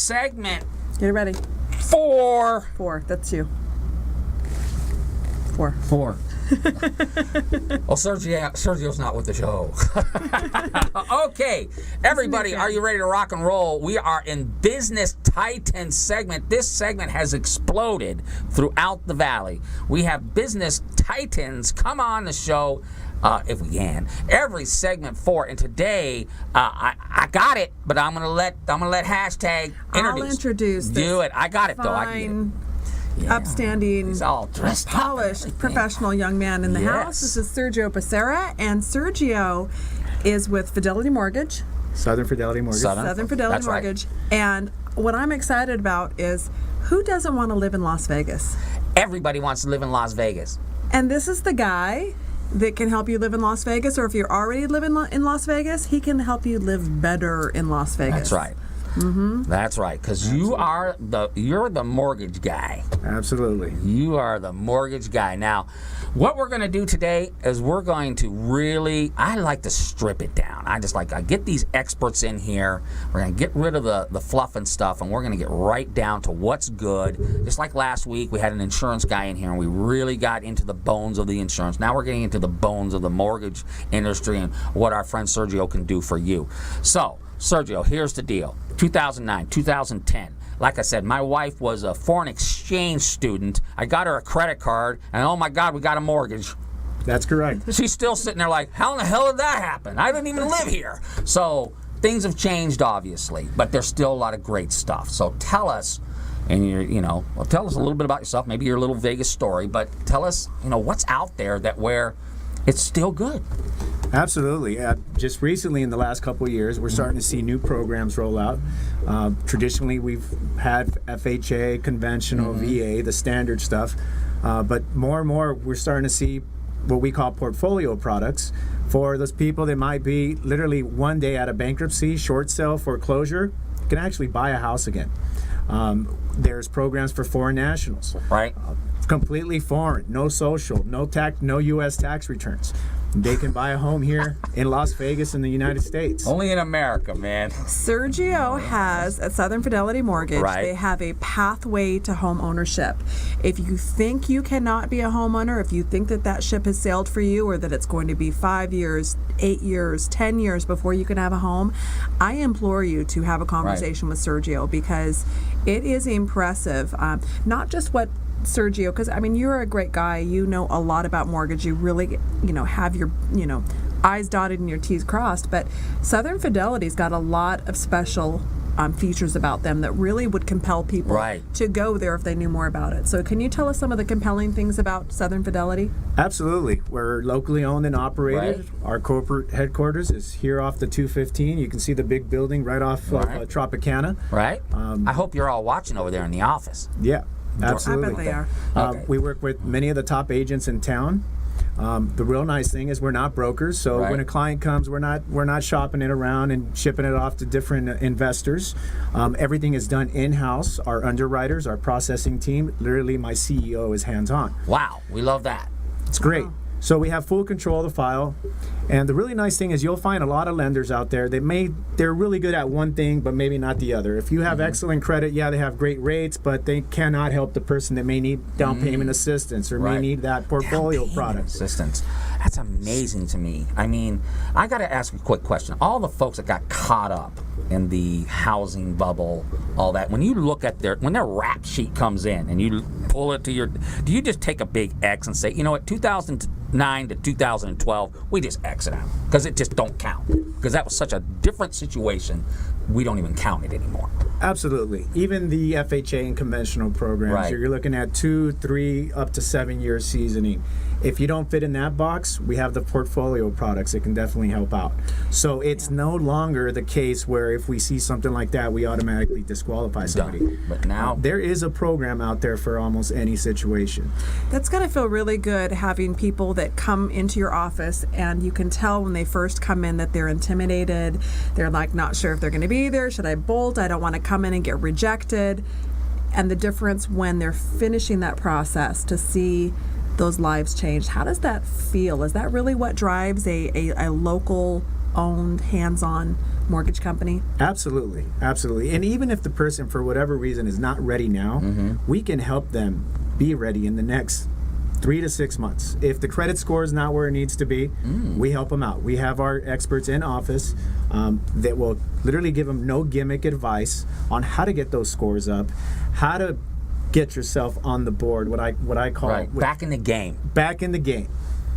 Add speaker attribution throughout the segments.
Speaker 1: segment
Speaker 2: Get ready.
Speaker 1: 4.
Speaker 2: 4. That's you. 4.
Speaker 1: Well, Sergio's not with the show. Okay, everybody, are you ready to rock and roll? We are in Business Titans segment. This segment has exploded throughout the valley. We have Business Titans come on the show, if we can, every segment 4. And today, I got it, but I'm gonna let hashtag introduce.
Speaker 2: I'll introduce.
Speaker 1: Do it. I got it though. I can get it. Yeah.
Speaker 2: Upstanding,
Speaker 1: He's all dressed
Speaker 2: polished, professional young man in the house. This is Sergio Becerra, and Sergio is with Fidelity Mortgage.
Speaker 3: Southern Fidelity Mortgage.
Speaker 2: Southern Fidelity
Speaker 1: That's
Speaker 2: Mortgage.
Speaker 1: Right.
Speaker 2: And what I'm excited about is who doesn't want to live in Las Vegas?
Speaker 1: Everybody wants to live in Las Vegas.
Speaker 2: And this is the guy that can help you live in Las Vegas, or if you're already living in Las Vegas, he can help you live better in Las Vegas.
Speaker 1: That's right. Mm-hmm. That's right, because you're the mortgage guy.
Speaker 3: Absolutely.
Speaker 1: You are the mortgage guy. Now, what we're going to do today is we're going to really, I like to strip it down. I get these experts in here. We're going to get rid of the fluff and stuff, and we're going to get right down to what's good. Just like last week, we had an insurance guy in here, and we really got into the bones of the insurance. Now we're getting into the bones of the mortgage industry and what our friend Sergio can do for you. So, Sergio, here's the deal. 2009, 2010. Like I said, my wife was a foreign exchange student. I got her a credit card, and oh my God, we got a mortgage.
Speaker 3: That's correct.
Speaker 1: She's still sitting there like, how in the hell did that happen? I didn't even live here. So things have changed, obviously, but there's still a lot of great stuff. So tell us, and tell us a little bit about yourself, maybe your little Vegas story, but tell us, what's out there where it's still good.
Speaker 3: Absolutely. Just recently, in the last couple of years, we're starting to see new programs roll out. Traditionally, we've had FHA, conventional, VA, the standard stuff. But more and more, we're starting to see what we call portfolio products for those people that might be literally one day out of bankruptcy, short sale, foreclosure, can actually buy a house again. There's programs for foreign nationals.
Speaker 1: Right.
Speaker 3: Completely foreign, no social, no U.S. tax returns. They can buy a home here in Las Vegas in the United States.
Speaker 1: Only in America, man.
Speaker 2: Sergio has, at Southern Fidelity Mortgage, they have a pathway to home ownership. If you think you cannot be a homeowner, if you think that ship has sailed for you, or that it's going to be 5 years, 8 years, 10 years before you can have a home, I implore you to have a conversation with Sergio, because it is impressive. Not just what Sergio, because you're a great guy. You know a lot about mortgage. You really, have your, I's dotted and your T's crossed. But Southern Fidelity's got a lot of special features about them that really would compel people to go there if they knew more about it. So can you tell us some of the compelling things about Southern Fidelity?
Speaker 3: Absolutely. We're locally owned and operated. Our corporate headquarters is here off the 215. You can see the big building right off Tropicana.
Speaker 1: Right. I hope you're all watching over there in the office.
Speaker 3: Yeah. Absolutely.
Speaker 2: I bet they are.
Speaker 3: We work with many of the top agents in town. The real nice thing is we're not brokers, so when a client comes, we're not shopping it around and shipping it off to different investors. Everything is done in-house. Our underwriters, our processing team, literally my CEO is hands-on.
Speaker 1: Wow, we love that.
Speaker 3: It's great. So we have full control of the file. And the really nice thing is you'll find a lot of lenders out there that they're really good at one thing, but maybe not the other. If you have excellent credit, they have great rates, but they cannot help the person that may need down payment assistance or may need that portfolio product.
Speaker 1: Assistance. That's amazing to me. I got to ask a quick question. All the folks that got caught up in the housing bubble, all that, when you look at when their rap sheet comes in and you pull it to do you just take a big X and say, you know what, 2009 to 2012, we just X it out because it just don't count, because that was such a different situation, we don't even count it anymore.
Speaker 3: Absolutely. Even the FHA and conventional programs, you're looking at 2, 3, up to 7 years seasoning. If you don't fit in that box, we have the portfolio products that can definitely help out. So it's no longer the case where if we see something like that, we automatically disqualify somebody.
Speaker 1: But now
Speaker 3: there is a program out there for almost any situation.
Speaker 2: That's got to feel really good, having people that come into your office and you can tell when they first come in that they're intimidated. They're not sure if they're going to be there. Should I bolt? I don't want to come in and get rejected. And the difference when they're finishing that process to see those lives changed. How does that feel? Is that really what drives a local owned, hands-on mortgage company?
Speaker 3: Absolutely, absolutely. And even if the person, for whatever reason, is not ready now, we can help them be ready in the next 3 to 6 months. If the credit score is not where it needs to be, we help them out. We have our experts in office that will literally give them no gimmick advice on how to get those scores up, how to get yourself on the board, what I call
Speaker 1: back in the game.
Speaker 3: Back in the game.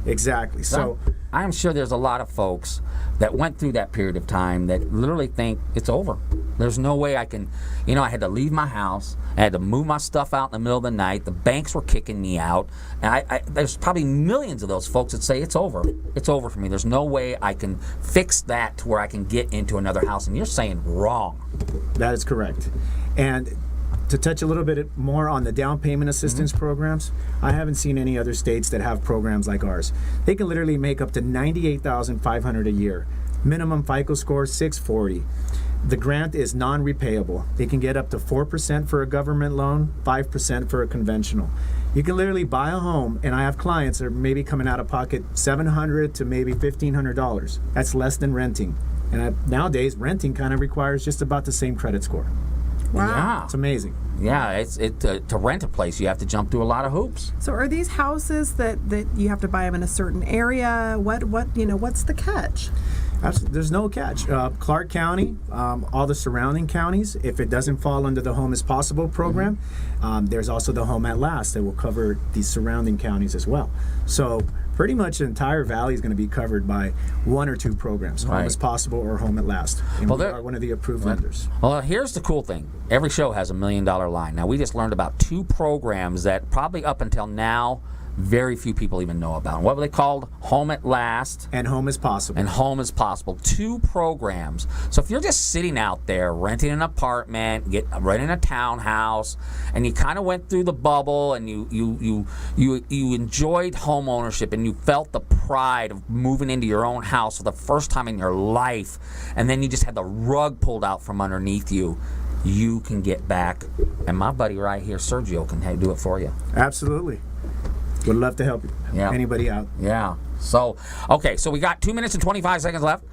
Speaker 3: Exactly. So
Speaker 1: I'm sure there's a lot of folks that went through that period of time that literally think it's over. There's no way I can, I had to leave my house. I had to move my stuff out in the middle of the night. The banks were kicking me out. And there's probably millions of those folks that say it's over. It's over for me. There's no way I can fix that to where I can get into another house. And you're saying wrong.
Speaker 3: That is correct. And to touch a little bit more on the down payment assistance programs, I haven't seen any other states that have programs like ours. They can literally make up to $98,500 a year. Minimum FICO score 640. The grant is non-repayable. They can get up to 4% for a government loan, 5% for a conventional. You can literally buy a home, and I have clients that are maybe coming out of pocket $700 to maybe $1,500. That's less than renting. And nowadays, renting kind of requires just about the same credit score.
Speaker 2: Wow.
Speaker 1: Yeah.
Speaker 3: It's amazing.
Speaker 1: Yeah, to rent a place, you have to jump through a lot of hoops.
Speaker 2: So are these houses that you have to buy them in a certain area? What's the catch?
Speaker 3: Absolutely. There's no catch. Clark County, all the surrounding counties, if it doesn't fall under the Home is Possible program, there's also the Home at Last that will cover the surrounding counties as well. So pretty much the entire valley is going to be covered by one or two programs, Home is Possible or Home at Last. And we are one of the approved lenders.
Speaker 1: Well, here's the cool thing. Every show has $1 million line. Now, we just learned about 2 programs that probably up until now, very few people even know about. What were they called? Home at Last.
Speaker 3: And Home is Possible.
Speaker 1: And Home is Possible. 2 programs. So if you're just sitting out there renting an apartment, renting a townhouse, and you kind of went through the bubble and you enjoyed home ownership and you felt the pride of moving into your own house for the first time in your life, and then you just had the rug pulled out from underneath you, you can get back. And my buddy right here, Sergio, can do it for you.
Speaker 3: Absolutely. Would love to help anybody out.
Speaker 1: Yeah. So, okay, so we got 2 minutes and 25 seconds left.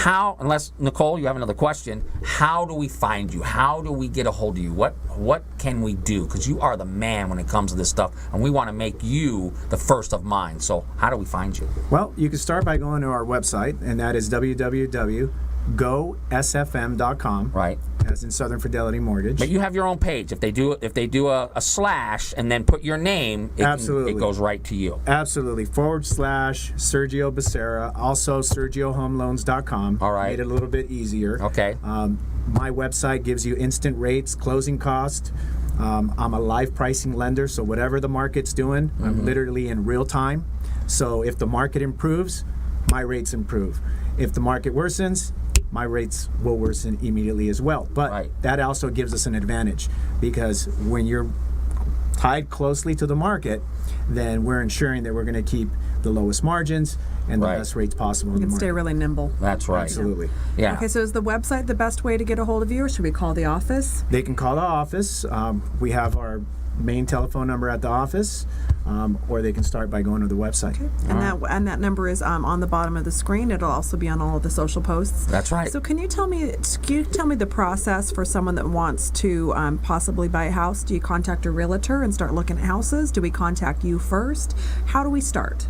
Speaker 1: Unless, Nicole, you have another question, how do we find you? How do we get a hold of you? What can we do? Because you are the man when it comes to this stuff, and we want to make you the first of mind. So how do we find you?
Speaker 3: Well, you can start by going to our website, and that is www.gosfm.com.
Speaker 1: Right.
Speaker 3: As in Southern Fidelity Mortgage.
Speaker 1: But you have your own page. If they do a slash and then put your name, it goes right to you.
Speaker 3: Absolutely. / Sergio Becerra. Also SergioHomeLoans.com.
Speaker 1: All right.
Speaker 3: Made it a little bit easier.
Speaker 1: Okay.
Speaker 3: My website gives you instant rates, closing cost. I'm a live pricing lender, so whatever the market's doing, I'm literally in real time. So if the market improves, my rates improve. If the market worsens, my rates will worsen immediately as well. But that also gives us an advantage, because when you're tied closely to the market, then we're ensuring that we're going to keep the lowest margins and the best rates possible in the market.
Speaker 2: Stay really nimble.
Speaker 1: That's right.
Speaker 3: Absolutely.
Speaker 1: Yeah.
Speaker 2: Okay, so is the website the best way to get a hold of you, or should we call the office?
Speaker 3: They can call the office. We have our main telephone number at the office, or they can start by going to the website.
Speaker 2: Okay. And that number is on the bottom of the screen. It'll also be on all of the social posts.
Speaker 1: That's right.
Speaker 2: So can you tell me the process for someone that wants to possibly buy a house? Do you contact a realtor and start looking at houses? Do we contact you first? How do we start?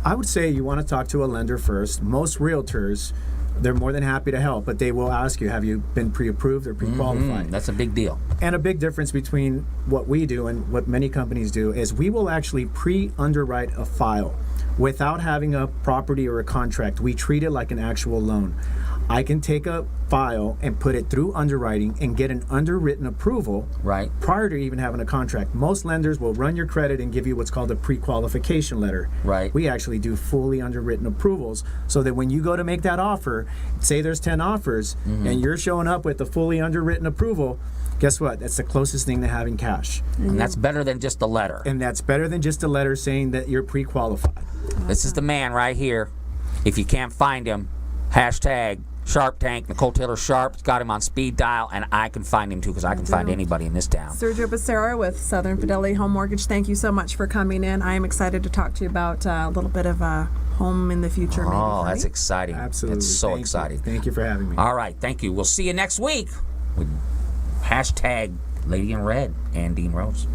Speaker 3: I would say you want to talk to a lender first. Most realtors, they're more than happy to help, but they will ask you, have you been pre-approved or pre-qualified?
Speaker 1: That's a big deal.
Speaker 3: And a big difference between what we do and what many companies do is we will actually pre-underwrite a file without having a property or a contract. We treat it like an actual loan. I can take a file and put it through underwriting and get an underwritten approval prior to even having a contract. Most lenders will run your credit and give you what's called a pre-qualification letter. We actually do fully underwritten approvals, so that when you go to make that offer, say there's 10 offers, and you're showing up with a fully underwritten approval, guess what? That's the closest thing to having cash.
Speaker 1: And that's better than just a letter.
Speaker 3: And that's better than just a letter saying that you're pre-qualified.
Speaker 1: This is the man right here. If you can't find him, hashtag Sharp Tank, Nicole Taylor Sharp. Got him on speed dial, and I can find him too because I can find anybody in this town.
Speaker 2: Sergio Becerra with Southern Fidelity Home Mortgage, thank you so much for coming in. I am excited to talk to you about a little bit of a home in the future. Maybe,
Speaker 1: Oh, that's
Speaker 2: honey.
Speaker 1: exciting.
Speaker 3: Absolutely.
Speaker 1: That's so
Speaker 3: Thank you.
Speaker 1: exciting.
Speaker 3: Thank you for having me.
Speaker 1: All right, thank you. We'll see you next week with hashtag Lady in Red and Dean Rose.